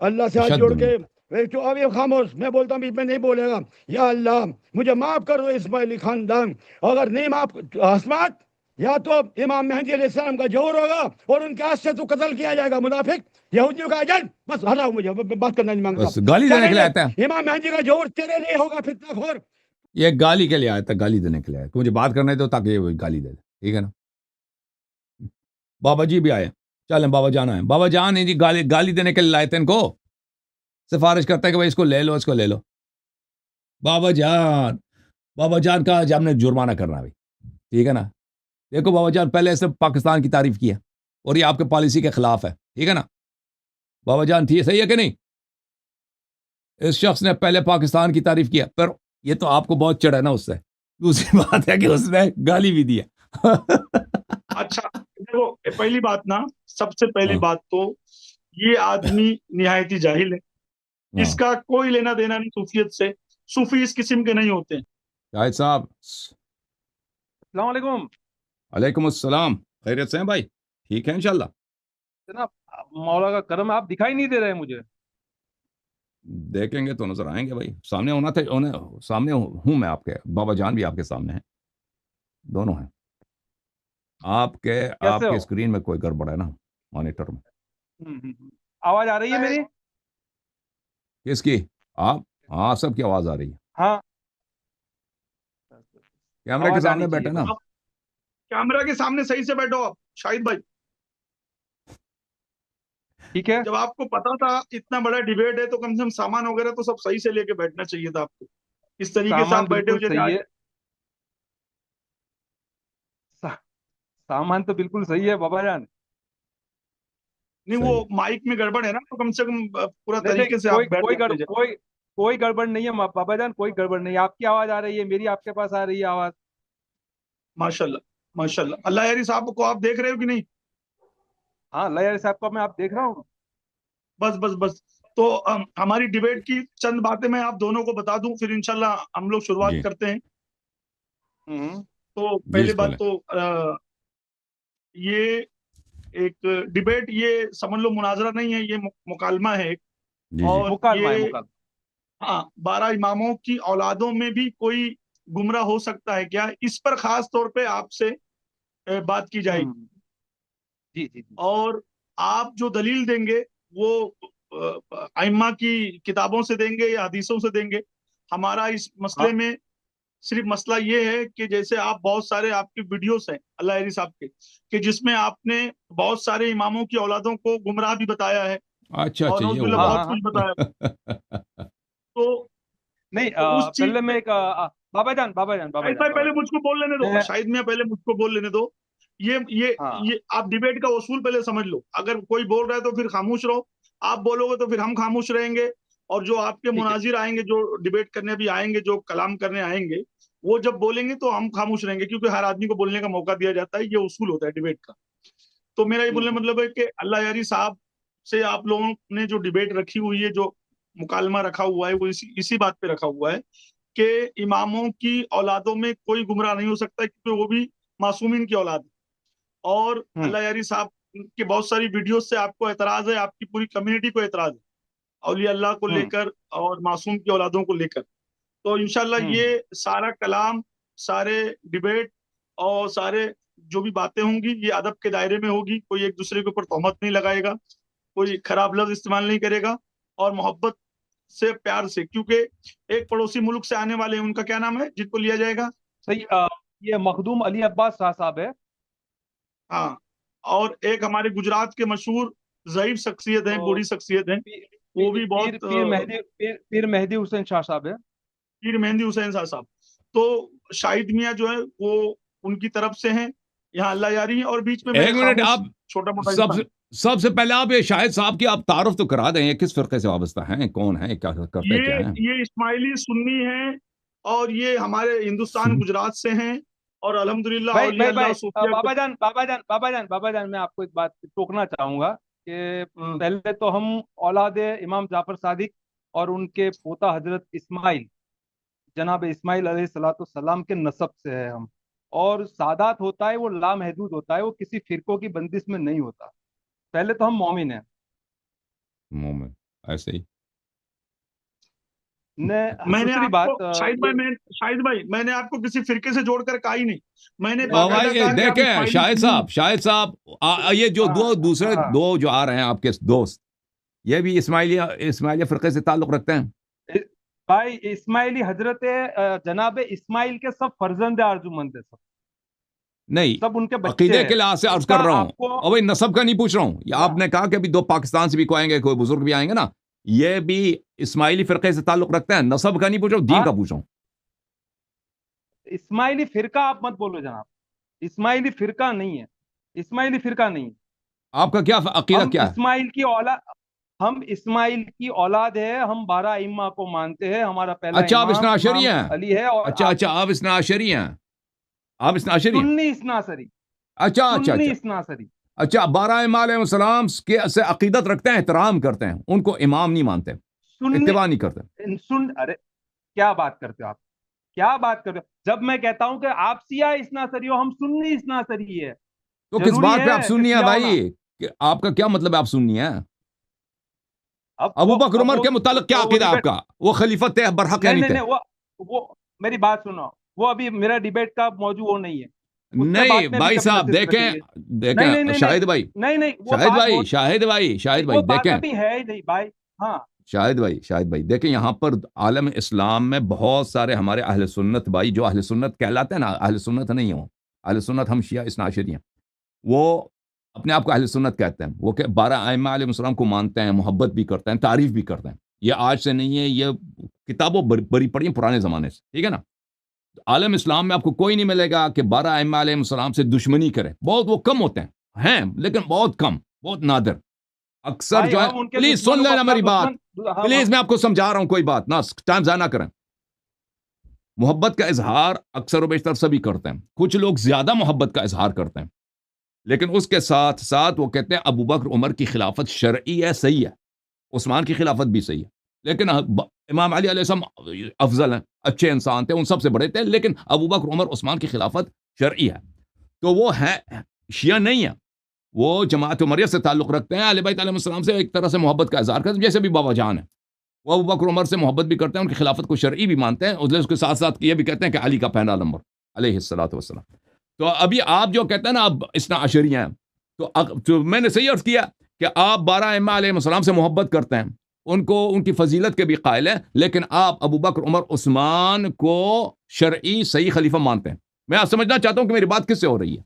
[SPEAKER 3] अल्लाह से हाथ
[SPEAKER 2] अशद
[SPEAKER 3] जोड़ के।
[SPEAKER 2] मिनत
[SPEAKER 3] जो अब ये खामोश, मैं बोलता हूँ बीच में नहीं बोलेगा। या अल्लाह मुझे माफ कर दो इस्माइली खानदान, अगर नहीं माफ हस्मात, या तो इमाम मेहदी अलैहिस्सलाम का जोर होगा और उनके हाथ से तो कत्ल किया जाएगा मुनाफिक यहूदियों का एजेंट। बस हटाओ, मुझे बात करना नहीं मांगता।
[SPEAKER 2] बस गाली देने के लिए आया था।
[SPEAKER 3] इमाम मेहदी का जोर तेरे लिए होगा फितनाखोर।
[SPEAKER 2] ये गाली के लिए आया था, गाली देने के लिए आया था। मुझे बात करने दो ताकि ये गाली दे दे, ठीक है ना। बाबा जी भी आए, चलें बाबा जान आए। बाबा जान है जी, गाली गाली देने के लिए लाए थे इनको। सिफारिश करता है कि भाई इसको ले लो, इसको ले लो। बाबा जान, बाबा जान का आज हमने जुर्माना करना भाई, ठीक है ना। देखो बाबा जान, पहले सिर्फ पाकिस्तान की तारीफ की है और ये आपके पॉलिसी के खिलाफ है, ठीक है ना। बाबा जान ठीक सही है कि नहीं? इस शख्स ने पहले पाकिस्तान की तारीफ किया, पर ये तो आपको बहुत चढ़ा ना उससे। दूसरी बात है कि उसने गाली भी दी है।
[SPEAKER 1] अच्छा देखो, पहली बात ना, सबसे पहली
[SPEAKER 2] हाँ,
[SPEAKER 1] बात तो ये आदमी निहायती जाहिल है।
[SPEAKER 2] हाँ।
[SPEAKER 1] इसका कोई लेना देना नहीं सूफियत से। सूफी इस किस्म के नहीं होते हैं।
[SPEAKER 2] शाहिद साहब,
[SPEAKER 5] अस्सलाम वालेकुम
[SPEAKER 2] अलैकुम अस्सलाम। खैरियत से हैं भाई? ठीक है इंशाल्लाह।
[SPEAKER 5] जनाब, मौला का करम है, आप दिखाई नहीं दे रहे मुझे।
[SPEAKER 2] देखेंगे तो नजर आएंगे भाई, सामने होना था, सामने हूं मैं आपके, बाबा जान भी आपके सामने हैं, दोनों हैं आपके।
[SPEAKER 5] कैसे
[SPEAKER 2] आपके
[SPEAKER 5] हो?
[SPEAKER 2] स्क्रीन में कोई गड़बड़ है ना, मॉनिटर में?
[SPEAKER 5] आवाज आ रही है मेरी?
[SPEAKER 2] किसकी? आप? हाँ, सबकी आवाज आ रही है।
[SPEAKER 5] हाँ,
[SPEAKER 2] कैमरे के
[SPEAKER 5] आवाज आनी
[SPEAKER 2] सामने
[SPEAKER 5] चाहिए
[SPEAKER 2] बैठे ना।
[SPEAKER 5] बस।
[SPEAKER 1] आप कैमरा के सामने सही से बैठो आप शाहिद भाई।
[SPEAKER 5] ठीक है।
[SPEAKER 1] जब आपको पता था इतना बड़ा डिबेट है तो कम से कम सामान वगैरह तो सब सही से लेके बैठना चाहिए था आपको। इस तरीके से
[SPEAKER 5] सामान
[SPEAKER 1] आप बैठे हो
[SPEAKER 5] बिल्कुल
[SPEAKER 1] जैसे
[SPEAKER 5] सही
[SPEAKER 1] आज।
[SPEAKER 5] है। सा, सामान तो बिल्कुल सही है बाबा जान।
[SPEAKER 1] नहीं,
[SPEAKER 2] सही।
[SPEAKER 1] वो माइक में गड़बड़ है ना, तो कम से कम पूरा
[SPEAKER 5] नहीं नहीं,
[SPEAKER 1] तरीके से आप बैठ जाते जाए।
[SPEAKER 5] कोई गड़बड़ नहीं है बाबा जान, कोई गड़बड़ नहीं है। आपकी आवाज आ रही है, मेरी आपके पास आ रही है आवाज।
[SPEAKER 1] माशाल्लाह, माशाल्लाह। अल्लाह यारी साहब को आप देख रहे हो कि नहीं?
[SPEAKER 5] हाँ, लयर साहब को मैं आप देख रहा हूँ।
[SPEAKER 1] बस बस बस। तो हमारी डिबेट की चंद बातें मैं आप दोनों को बता दूं, फिर इंशाल्लाह हम लोग शुरुआत
[SPEAKER 2] जी
[SPEAKER 1] करते हैं।
[SPEAKER 5] हम्म।
[SPEAKER 1] तो
[SPEAKER 2] जी
[SPEAKER 1] पहली बात
[SPEAKER 2] बोले।
[SPEAKER 1] तो ये एक डिबेट, ये समझ लो मुनाजरा नहीं है, ये मुकालमा है एक।
[SPEAKER 2] जी जी।
[SPEAKER 1] और
[SPEAKER 5] मुकालमा है,
[SPEAKER 1] ये,
[SPEAKER 5] मुकालमा।
[SPEAKER 1] हाँ, 12 इमामों की औलादों में भी कोई गुमराह हो सकता है क्या, इस पर खास तौर पे आपसे बात की जाएगी।
[SPEAKER 5] हम्म। जी जी जी।
[SPEAKER 1] और आप जो दलील देंगे वो अइम्मा की किताबों से देंगे या हदीसों से देंगे। हमारा इस
[SPEAKER 5] हाँ।
[SPEAKER 1] मसले में सिर्फ मसला ये है कि जैसे आप बहुत सारे आपके वीडियोस हैं अल्लाह यारी साहब के, कि जिसमें आपने बहुत सारे इमामों की औलादों को गुमराह भी बताया है
[SPEAKER 2] अच्छा
[SPEAKER 1] और
[SPEAKER 2] अच्छा, ये
[SPEAKER 1] नौजुबिल्ला
[SPEAKER 2] हुआ।
[SPEAKER 5] हाँ
[SPEAKER 1] बहुत
[SPEAKER 5] हाँ
[SPEAKER 1] कुछ
[SPEAKER 5] हाँ
[SPEAKER 1] बताया। तो,
[SPEAKER 5] नहीं
[SPEAKER 1] उस चीज
[SPEAKER 5] पहले
[SPEAKER 1] पे
[SPEAKER 5] मैं एक बाबा
[SPEAKER 1] शाहिद
[SPEAKER 5] जान
[SPEAKER 1] भाई पहले मुझको बोल लेने दो,
[SPEAKER 5] मैं
[SPEAKER 1] शाहिद मियां पहले मुझको बोल लेने दो। ये ये
[SPEAKER 5] हाँ
[SPEAKER 1] ये आप डिबेट का उसूल पहले समझ लो। अगर कोई बोल रहा है तो फिर खामोश रहो, आप बोलोगे तो फिर हम खामोश रहेंगे, और जो आपके
[SPEAKER 5] ठीक है
[SPEAKER 1] मुनाजिर आएंगे, जो डिबेट करने भी आएंगे, जो कलाम करने आएंगे, वो जब बोलेंगे तो हम खामोश रहेंगे, क्योंकि हर आदमी को बोलने का मौका दिया जाता है, ये उसूल होता है डिबेट का। तो मेरा ये बोलने का
[SPEAKER 5] हम्म।
[SPEAKER 1] मतलब है कि अल्लाह यारी साहब से आप लोगों ने जो डिबेट रखी हुई है, जो मुकालमा रखा हुआ है, वो इसी इसी बात पे रखा हुआ है कि इमामों की औलादों में कोई गुमराह नहीं हो सकता, क्योंकि वो भी मासूमीन की औलाद है। और
[SPEAKER 5] हम्म
[SPEAKER 1] अल्लाह यारी साहब के बहुत सारी वीडियो से आपको एतराज है, आपकी पूरी कम्युनिटी को एतराज है, औलिया अल्लाह को
[SPEAKER 5] हम्म
[SPEAKER 1] लेकर और मासूम की औलादों को लेकर। तो इंशाल्लाह
[SPEAKER 5] हम्म
[SPEAKER 1] ये सारा कलाम, सारे डिबेट और सारे जो भी बातें होंगी, ये अदब के दायरे में होगी। कोई एक दूसरे के ऊपर तोहमत नहीं लगाएगा, कोई खराब लफ्ज इस्तेमाल नहीं करेगा, और मोहब्बत से, प्यार से। क्योंकि एक पड़ोसी मुल्क से आने वाले हैं, उनका क्या नाम है जिनको लिया जाएगा?
[SPEAKER 5] सही ये मखदूम अली अब्बास शाह साहब है।
[SPEAKER 1] हाँ। और एक हमारे गुजरात के मशहूर ज़ईफ शख्सियत हैं,
[SPEAKER 5] तो
[SPEAKER 1] बूढ़ी शख्सियत हैं,
[SPEAKER 5] पीर
[SPEAKER 1] वो
[SPEAKER 5] पीर
[SPEAKER 1] भी बहुत
[SPEAKER 5] पीर पीर मेहदी पीर मेहदी हुसैन शाह साहब है।
[SPEAKER 1] पीर मेहंदी हुसैन साहब। तो शाहिद मियाँ जो है वो उनकी तरफ से हैं, यहाँ अल्लाह यारी है, और बीच में मैं
[SPEAKER 2] एक मिनट,
[SPEAKER 1] खामोश
[SPEAKER 2] आप
[SPEAKER 1] छोटा मोटा
[SPEAKER 2] सबसे
[SPEAKER 1] इंसान।
[SPEAKER 2] सबसे पहले आप ये शाहिद साहब की आप तारुफ तो करा दें, ये किस फिरके से वाबस्ता हैं, कौन है, क्या करते
[SPEAKER 1] ये
[SPEAKER 2] क्या हैं?
[SPEAKER 1] ये इस्माइली सुन्नी हैं, और ये हमारे हिंदुस्तान गुजरात से हैं, और अल्हम्दुलिल्लाह
[SPEAKER 5] भाई
[SPEAKER 1] औलिया
[SPEAKER 5] भाई
[SPEAKER 1] अल्लाह
[SPEAKER 5] भाई
[SPEAKER 1] सूफिया के।
[SPEAKER 5] बाबा जान मैं आपको एक बात टोकना चाहूंगा कि
[SPEAKER 1] हाँ,
[SPEAKER 5] पहले तो हम औलाद इमाम जाफर सादिक और उनके पोता हजरत इस्माइल, जनाब इस्माइल अलैहिस्सलातु सलाम के नसब से है हम। और सादात होता है वो लामहदूद होता है, वो किसी फिरकों की बंदिश में नहीं होता। पहले तो हम मोमिन हैं
[SPEAKER 2] मोमेंट ऐसे ही।
[SPEAKER 5] ने।
[SPEAKER 1] मैंने
[SPEAKER 5] दूसरी
[SPEAKER 1] आपको
[SPEAKER 5] बात ये
[SPEAKER 1] शाहिद भाई मैंने आपको किसी फिरके से जोड़कर कहा ही नहीं। मैंने
[SPEAKER 2] और
[SPEAKER 5] नहीं
[SPEAKER 2] भाई
[SPEAKER 1] बाकायदा
[SPEAKER 2] ये
[SPEAKER 1] कहा कि आप
[SPEAKER 2] देखें,
[SPEAKER 1] इस्माइली सुन्नी हैं।
[SPEAKER 2] शाहिद साहब ये जो
[SPEAKER 5] हाँ
[SPEAKER 2] दो दूसरे
[SPEAKER 5] हाँ
[SPEAKER 2] दो जो आ रहे हैं आपके दोस्त, ये भी इस्माइलिया फिरके से ताल्लुक रखते हैं।
[SPEAKER 5] इ- भाई इस्माइली हजरत जनाब इस्माइल के सब फर्जंद आरजूमंद है, सब
[SPEAKER 2] नहीं,
[SPEAKER 5] सब उनके बच्चे
[SPEAKER 2] अकीदे के
[SPEAKER 5] हैं।
[SPEAKER 2] लिहाज से अर्ज
[SPEAKER 5] इसका
[SPEAKER 2] कर रहा हूं,
[SPEAKER 5] आपको
[SPEAKER 2] और भाई नसब का नहीं पूछ रहा हूं। ये
[SPEAKER 5] हाँ
[SPEAKER 2] आपने कहा कि अभी दो पाकिस्तान से भी कोई आएंगे, कोई बुजुर्ग भी आएंगे ना, ये भी इस्माइली फिरके से ताल्लुक रखते हैं। नसब का नहीं पूछ रहा हूं, दीन
[SPEAKER 5] हाँ
[SPEAKER 2] का पूछ रहा हूं।
[SPEAKER 5] इस्माइली फिरका आप मत बोलो जनाब, इस्माइली फिरका नहीं है, इस्माइली फिरका नहीं है।
[SPEAKER 2] आपका क्या अकीदा
[SPEAKER 5] हम
[SPEAKER 2] क्या है?
[SPEAKER 5] इस्माइल की औलाद हम इस्माइल की औलाद है, हम 12 इम्मा को मानते हैं। हमारा पहला
[SPEAKER 2] अच्छा, आप
[SPEAKER 5] इमाम
[SPEAKER 2] इस्नाशरी
[SPEAKER 5] इमाम
[SPEAKER 2] हैं?
[SPEAKER 5] अली है, और
[SPEAKER 2] अच्छा
[SPEAKER 5] आप
[SPEAKER 2] अच्छा, आप इस्नाशरी हैं? आप इस्नाशरी हैं?
[SPEAKER 5] सुन्नी इस्नासरी,
[SPEAKER 2] अच्छा अच्छा
[SPEAKER 5] सुन्नी
[SPEAKER 2] अच्छा
[SPEAKER 5] इस्नासरी।
[SPEAKER 2] अच्छा, 12 इमाम के से अकीदत रखते हैं, एहतराम करते हैं, उनको इमाम नहीं मानते,
[SPEAKER 5] सुन्नी
[SPEAKER 2] इत्तिबा नहीं करते।
[SPEAKER 5] अरे क्या बात करते हो आप, क्या बात कर रहे हो? जब मैं कहता हूं कि आप सिया इस्नासरी हो, हम सुन्नी इस्नासरी है।
[SPEAKER 2] तो किस
[SPEAKER 5] जरूरी
[SPEAKER 2] बात पे आप
[SPEAKER 5] है कि
[SPEAKER 2] सुन्नी हैं
[SPEAKER 5] सिया होना।
[SPEAKER 2] भाई? आपका क्या मतलब है आप सुन्नी हैं? अबू बकर
[SPEAKER 5] अब
[SPEAKER 2] उमर के मुतालिक क्या
[SPEAKER 5] वो
[SPEAKER 2] अकीदा है
[SPEAKER 5] डिबेट।
[SPEAKER 2] आपका? वो खलीफत थे, बरहक या
[SPEAKER 5] नहीं
[SPEAKER 2] नहीं
[SPEAKER 5] नहीं
[SPEAKER 2] थे?
[SPEAKER 5] नहीं, वो मेरी बात सुनो। वो अभी मेरा डिबेट का मौजू वो नहीं है, उस पर
[SPEAKER 2] नहीं
[SPEAKER 5] बात में भी
[SPEAKER 2] भाई
[SPEAKER 5] कभी
[SPEAKER 2] साहब,
[SPEAKER 5] नसीहत रखेंगे।
[SPEAKER 2] देखें
[SPEAKER 5] नहीं नहीं
[SPEAKER 2] देखें,
[SPEAKER 5] नहीं नहीं
[SPEAKER 2] शाहिद भाई,
[SPEAKER 5] नहीं नहीं, वो
[SPEAKER 2] शाहिद
[SPEAKER 5] बात
[SPEAKER 2] भाई,
[SPEAKER 5] बहुत
[SPEAKER 2] शाहिद भाई, शाहिद
[SPEAKER 5] नहीं,
[SPEAKER 2] भाई
[SPEAKER 5] वो बात
[SPEAKER 2] देखें,
[SPEAKER 5] अभी है ही नहीं भाई। हाँ
[SPEAKER 2] शाहिद भाई देखें, यहाँ पर आलम इस्लाम में बहुत सारे हमारे अहले सुन्नत भाई, जो अहले सुन्नत कहलाते हैं ना, अहले सुन्नत नहीं हो, अहले सुन्नत हम शिया इस्नाशरी हैं, वो अपने आप को अहले सुन्नत कहते हैं। वो 12 आइम्मा अलैहिस्सलाम को मानते हैं, मोहब्बत भी करते हैं, तारीफ भी करते हैं। ये आज से नहीं है, ये किताबों बड़ी पड़ी हैं पुराने ज़माने से, ठीक है ना। आलम इस्लाम में आपको कोई नहीं मिलेगा कि 12 आइम्मा अलैहिस्सलाम से दुश्मनी करे, बहुत वो कम होते हैं लेकिन बहुत कम, बहुत नादिर। अक्सर
[SPEAKER 5] भाई,
[SPEAKER 2] जो है,
[SPEAKER 5] हम उनके
[SPEAKER 2] प्लीज सुन
[SPEAKER 5] दुश्मनों को
[SPEAKER 2] लेना
[SPEAKER 5] अपना
[SPEAKER 2] मेरी बात,
[SPEAKER 5] दुश्मन
[SPEAKER 2] प्लीज, मैं आपको समझा रहा हूं, कोई बात ना, टाइम ज़ाया ना करें। मोहब्बत का इजहार अक्सर व बेशतर सभी करते हैं, कुछ लोग ज्यादा मोहब्बत का इजहार करते हैं, लेकिन उसके साथ साथ वो कहते हैं अबू बकर उमर की खिलाफत शरई है, सही है, उस्मान की खिलाफत भी सही है, लेकिन इमाम अली अलैहिस्सलाम अफजल हैं, अच्छे इंसान थे, उन सबसे बड़े थे, लेकिन अबू बकर उमर उस्मान की खिलाफत शरई है। तो वो है शिया नहीं है, वो जमात उमरिया से ताल्लुक़ रखते हैं, अहले बैत अलैहिस्सलाम से एक तरह से मोहब्बत का इजहार करते हैं, जैसे भी बाबा जान है, वो अबू बकर उमर से मोहब्बत भी करते हैं, उनकी खिलाफत को शरई भी मानते हैं, उसके साथ साथ ये भी कहते हैं कि अली का पहला नंबर अलैहिस्सलातु वस्सलाम। तो अभी आप जो कहते हैं ना, अब इस्ना अशरिया हैं, तो मैंने सही अर्ज किया कि आप 12 इमाम अलैहिस्सलाम से मोहब्बत करते हैं, उनको उनकी फजीलत के भी कायल हैं, लेकिन आप अबू बकर, उमर, उस्मान को शरई सही खलीफा मानते हैं। मैं आप समझना चाहता हूं कि मेरी बात किससे हो रही है।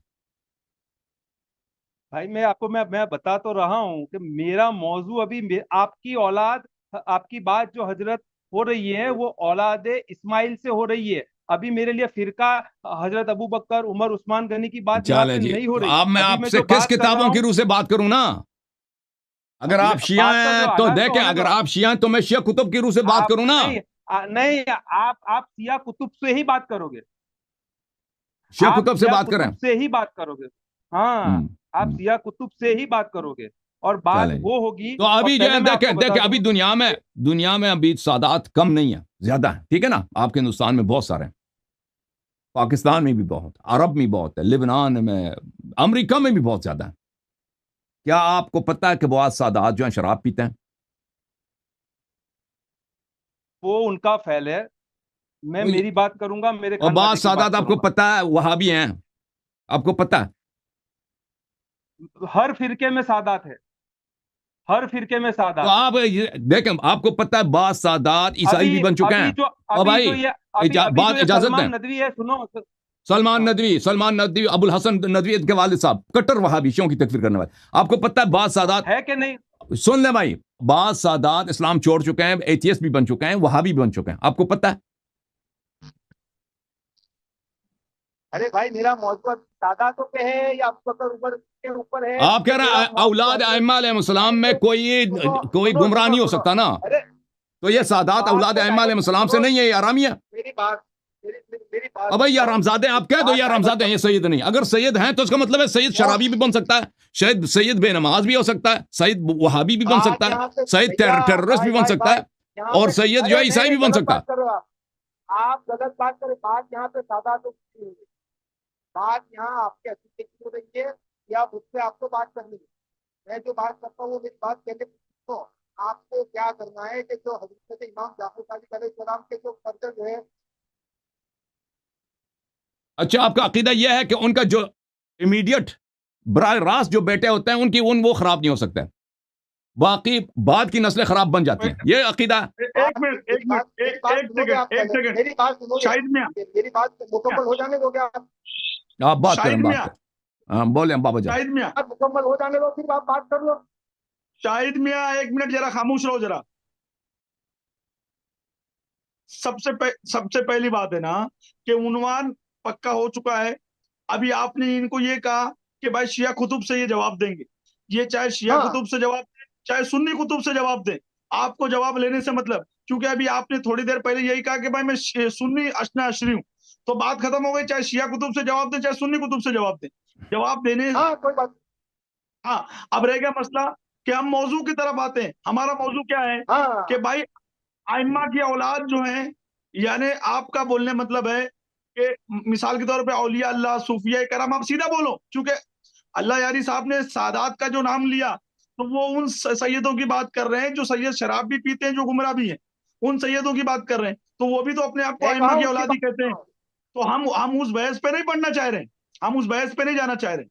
[SPEAKER 5] भाई मैं आपको मैं बता तो रहा हूँ कि मेरा मौजू अभी आपकी औलाद, आपकी बात जो हजरत हो रही है वो औलाद इस्माइल से हो रही है। अभी मेरे लिए फिरका हजरत अबू बकर, उमर, उस्मान गनी की बात यहाँ
[SPEAKER 2] चले
[SPEAKER 5] पे
[SPEAKER 2] जी,
[SPEAKER 5] नहीं हो
[SPEAKER 2] तो
[SPEAKER 5] रही।
[SPEAKER 2] आप, मैं
[SPEAKER 5] अभी मैं
[SPEAKER 2] आपसे
[SPEAKER 5] जो
[SPEAKER 2] किस
[SPEAKER 5] बात कर रहा
[SPEAKER 2] किताबों की
[SPEAKER 5] हूँ,
[SPEAKER 2] रूह से बात करूं ना? अगर आप शिया
[SPEAKER 5] बात तो जो
[SPEAKER 2] हैं तो
[SPEAKER 5] हालात
[SPEAKER 2] देखें,
[SPEAKER 5] होने
[SPEAKER 2] अगर
[SPEAKER 5] दो।
[SPEAKER 2] आप शिया हैं तो मैं शिया कुतुब की रूह से बात
[SPEAKER 5] आप
[SPEAKER 2] करूं ना?
[SPEAKER 5] नहीं, नहीं, आप सिया कुतुब से ही बात करोगे।
[SPEAKER 2] शिया
[SPEAKER 5] आप
[SPEAKER 2] कुतुब से
[SPEAKER 5] सिया
[SPEAKER 2] बात करें।
[SPEAKER 5] कुतुब से ही बात करोगे। हाँ, आप
[SPEAKER 2] हम्म,
[SPEAKER 5] सिया कुतुब से ही बात करोगे और बात
[SPEAKER 2] चलें जी।
[SPEAKER 5] वो होगी।
[SPEAKER 2] तो
[SPEAKER 5] और
[SPEAKER 2] अभी जो
[SPEAKER 5] पहले
[SPEAKER 2] है,
[SPEAKER 5] मैं आपको
[SPEAKER 2] देखें
[SPEAKER 5] बता
[SPEAKER 2] देखें, अभी
[SPEAKER 5] दूं,
[SPEAKER 2] दुनिया में अभी सादात कम नहीं है, ज्यादा है, ठीक है ना? आपके हिंदुस्तान में बहुत सारे हैं, पाकिस्तान में भी बहुत, अरब में बहुत है, लिबनान में, अमेरिका में भी बहुत ज्यादा है। क्या आपको पता है कि बहुत सादात जो है शराब पीते हैं?
[SPEAKER 5] वो उनका फैल है। मैं
[SPEAKER 2] कोई-
[SPEAKER 5] मेरी बात करूंगा, मेरे
[SPEAKER 2] और
[SPEAKER 5] खानदाने
[SPEAKER 2] बहुत
[SPEAKER 5] की बात
[SPEAKER 2] सादात आपको
[SPEAKER 5] करूंगा।
[SPEAKER 2] पता है वहाबी हैं, आपको पता है?
[SPEAKER 5] हर फिरके में सादात है, हर फिरके में
[SPEAKER 2] तो
[SPEAKER 5] सादात है।
[SPEAKER 2] आप देखें, आपको पता है बाद सादात ईसाई भी
[SPEAKER 5] अभी
[SPEAKER 2] बन चुके
[SPEAKER 5] अभी
[SPEAKER 2] हैं।
[SPEAKER 5] जो
[SPEAKER 2] और
[SPEAKER 5] अभी जो
[SPEAKER 2] भाई,
[SPEAKER 5] ये अभी अभी जो
[SPEAKER 2] बात
[SPEAKER 5] ये
[SPEAKER 2] इजाजत दें,
[SPEAKER 5] सलमान नदवी है, सुनो। हाँ,
[SPEAKER 2] सलमान नदवी, अबुल हसन नदवी के वालिद साहब कट्टर वहाबियों की तकफीर करने वाले। आपको पता है बाद सादात,
[SPEAKER 5] है कि नहीं?
[SPEAKER 2] सुन ले भाई, बाद सादात इस्लाम छोड़ चुके हैं, एथियस्ट भी बन चुके हैं, वहाबी भी बन चुके हैं, आपको पता है?
[SPEAKER 5] अरे भाई, मेरा मौजूद सादातों पे है या अबू बकर उमर के ऊपर है
[SPEAKER 2] आप कह
[SPEAKER 5] कि
[SPEAKER 2] रहे
[SPEAKER 5] मेरा
[SPEAKER 2] हैं औलाद
[SPEAKER 5] मौजूद?
[SPEAKER 2] अइम्मा अलैहिस्सलाम में कोई
[SPEAKER 5] सुनो
[SPEAKER 2] कोई
[SPEAKER 5] सुनो
[SPEAKER 2] गुमराह
[SPEAKER 5] सुनो
[SPEAKER 2] नहीं हो
[SPEAKER 5] सुनो।
[SPEAKER 2] सकता ना?
[SPEAKER 5] अरे
[SPEAKER 2] तो ये सादात
[SPEAKER 5] बात
[SPEAKER 2] औलाद
[SPEAKER 5] को
[SPEAKER 2] अइम्मा
[SPEAKER 5] डायरेक्ट
[SPEAKER 2] अलैहिस्सलाम से
[SPEAKER 5] सुनो,
[SPEAKER 2] नहीं है, ये आरामी है।
[SPEAKER 5] मेरी बात, मेरी बात
[SPEAKER 2] अब यार
[SPEAKER 5] सुनो।
[SPEAKER 2] हमजादे, आप कह दो
[SPEAKER 5] बात
[SPEAKER 2] यार
[SPEAKER 5] डायवर्ट
[SPEAKER 2] हमजादे हैं,
[SPEAKER 5] मत
[SPEAKER 2] ये सैयद नहीं। अगर सैयद हैं तो इसका मतलब है सैयद
[SPEAKER 5] क्यों?
[SPEAKER 2] शराबी भी बन सकता है, शायद सैयद बेनमाज भी हो सकता है, सैयद वहाबी भी बन
[SPEAKER 5] बात
[SPEAKER 2] सकता है,
[SPEAKER 5] यहाँ पे
[SPEAKER 2] सैयद
[SPEAKER 5] भैया,
[SPEAKER 2] टेररिस्ट भी
[SPEAKER 5] भाई
[SPEAKER 2] बन
[SPEAKER 5] भाई
[SPEAKER 2] सकता
[SPEAKER 5] भाई,
[SPEAKER 2] है,
[SPEAKER 5] यहाँ
[SPEAKER 2] और
[SPEAKER 5] पे
[SPEAKER 2] सैयद जो
[SPEAKER 5] अरे
[SPEAKER 2] है
[SPEAKER 5] नहीं
[SPEAKER 2] ईसाई
[SPEAKER 5] नहीं,
[SPEAKER 2] भी बन
[SPEAKER 5] गलत
[SPEAKER 2] सकता है।
[SPEAKER 5] बात कर रहे हो आप गलत बात कर रहे हो। बात यहाँ पे सादातों की है। बात यहाँ आपके अतीत की हो रही है या मुझसे आपको बात करनी है? मैं जो बात करता हूँ वो मेरी बात पहले तो आपको क्या करना है कि जो हजरत इमाम जाफर सादिक अलैहिस्सलाम के जो फर्जंद जो है।
[SPEAKER 2] अच्छा, आपका अकीदा यह है कि उनका जो इमीडिएट बराह रास्त जो बेटे होते हैं उनकी वो खराब नहीं हो सकते, बाकी बाद की नस्लें खराब बन जाती हैं, ये अकीदा है?
[SPEAKER 1] एक मिनट, एक मिनट,
[SPEAKER 5] मेरी बात
[SPEAKER 1] एक
[SPEAKER 5] सुनोगे आप?
[SPEAKER 1] सेकंड, एक
[SPEAKER 5] पहले
[SPEAKER 1] सेकंड।
[SPEAKER 5] मेरी बात सुनोगे?
[SPEAKER 1] शाहिद मियां,
[SPEAKER 5] मेरी बात मुकम्मल हो जाने दोगे आप?
[SPEAKER 2] आप बात
[SPEAKER 1] शाहिद
[SPEAKER 2] करें, बात
[SPEAKER 1] मियां,
[SPEAKER 2] करें। हाँ, बोले बाबा जान।
[SPEAKER 1] शाहिद मियां,
[SPEAKER 5] बात मुकम्मल हो जाने दो, फिर आप बात कर लो।
[SPEAKER 1] शाहिद मियां, एक मिनट जरा खामोश रहो जरा। सबसे पहली बात है ना कि उन्वान पक्का हो चुका है। अभी आपने इनको ये कहा कि भाई शिया कुतुब से ये जवाब देंगे। ये चाहे शिया
[SPEAKER 5] हाँ,
[SPEAKER 1] कुतुब से जवाब दें, चाहे सुन्नी कुतुब से जवाब दें, आपको जवाब लेने से मतलब, क्योंकि अभी आपने थोड़ी देर पहले यही कहा कि भाई मैं सुन्नी अशना अशरी हूं, तो बात खत्म हो गई। चाहे शिया कुतुब से जवाब दें, चाहे सुन्नी कुतुब से जवाब दें, जवाब देने।
[SPEAKER 5] हाँ, कोई बात।
[SPEAKER 1] हाँ, अब रह गया मसला कि हम मौजू की तरफ आते हैं। हमारा मौजू क्या है
[SPEAKER 5] हाँ,
[SPEAKER 1] कि भाई आइम्मा की औलाद जो है, यानी आपका बोलने मतलब है कि मिसाल के तौर पे औलिया अल्लाह, सूफिया कराम, आप सीधा बोलो, क्योंकि अल्लाह यारी साहब ने सादात का जो नाम लिया तो वो उन सैयदों की बात कर रहे हैं जो सैयद शराब भी पीते हैं, जो गुमराह भी हैं, उन सैयदों की बात कर रहे हैं। तो वो भी तो अपने आप को
[SPEAKER 5] मैं
[SPEAKER 1] आइम्मा
[SPEAKER 5] कहा
[SPEAKER 1] की
[SPEAKER 5] उसकी
[SPEAKER 1] औलाद ही कहते हैं।
[SPEAKER 5] बात।
[SPEAKER 1] तो हम उस बहस पे नहीं पढ़ना चाह रहे, हम उस बहस पे नहीं जाना चाह रहे।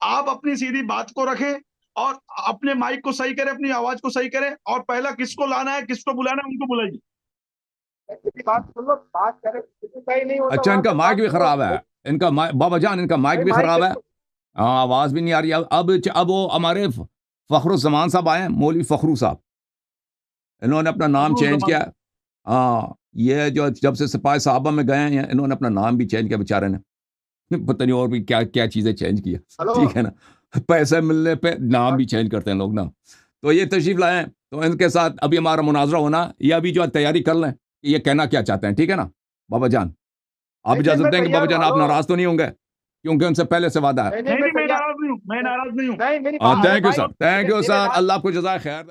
[SPEAKER 1] आप अपनी सीधी बात को रखें और अपने माइक को सही करें, अपनी आवाज को सही करें, और पहला किसको लाना है, किसको बुलाना है, उनको बुलाइए।
[SPEAKER 5] मेरी बात सुन लो, बात करें, किसी का ही नहीं होता
[SPEAKER 2] अच्छा,
[SPEAKER 5] वहां
[SPEAKER 2] इनका
[SPEAKER 5] पे,
[SPEAKER 2] माइक
[SPEAKER 5] बात
[SPEAKER 2] भी
[SPEAKER 5] सुनो।
[SPEAKER 2] खराब है, इनका बाबा जान, इनका माइक
[SPEAKER 5] भाई
[SPEAKER 2] भी
[SPEAKER 5] माइक
[SPEAKER 2] खराब है।
[SPEAKER 5] देखो।
[SPEAKER 2] हाँ, आवाज भी नहीं आ रही। अब वो हमारे फखरुज़्ज़मान साहब आए हैं, मौलवी फखरू साहब, इन्होंने अपना नाम चेंज किया। हाँ, ये जो जब से सिपाही साहबा में गए हैं, इन्होंने अपना नाम भी चेंज किया बेचारे ने, पता नहीं और भी क्या क्या चीजें चेंज की है।
[SPEAKER 5] हेलो,
[SPEAKER 2] ठीक है ना, पैसे मिलने पे नाम भी चेंज करते हैं लोग ना। तो ये तशरीफ लाए हैं, तो इनके साथ अभी हमारा मुनाजरा होना, ये अभी जो तैयारी कर लें कि ये कहना क्या चाहते हैं, ठीक है ना बाबा जान? आप
[SPEAKER 5] नहीं,
[SPEAKER 2] इजाजत
[SPEAKER 5] मैं
[SPEAKER 2] देंगे बाबा
[SPEAKER 5] तैयार हूँ।
[SPEAKER 2] जान? आप
[SPEAKER 5] हेलो,
[SPEAKER 2] नाराज तो नहीं होंगे क्योंकि उनसे पहले से वादा है?
[SPEAKER 5] नहीं नहीं,
[SPEAKER 1] नहीं
[SPEAKER 5] मैं
[SPEAKER 1] नहीं, मैं
[SPEAKER 5] तैयार।
[SPEAKER 1] नाराज नहीं हूँ, मैं नाराज नहीं हूँ।
[SPEAKER 5] नहीं, मेरी
[SPEAKER 2] हाँ,
[SPEAKER 5] बात, अरे
[SPEAKER 2] थैंक यू
[SPEAKER 5] भाई,
[SPEAKER 2] सर, थैंक यू
[SPEAKER 5] मेरे
[SPEAKER 2] सर,
[SPEAKER 5] बात
[SPEAKER 2] अल्लाह आपको जज़ाए खैर।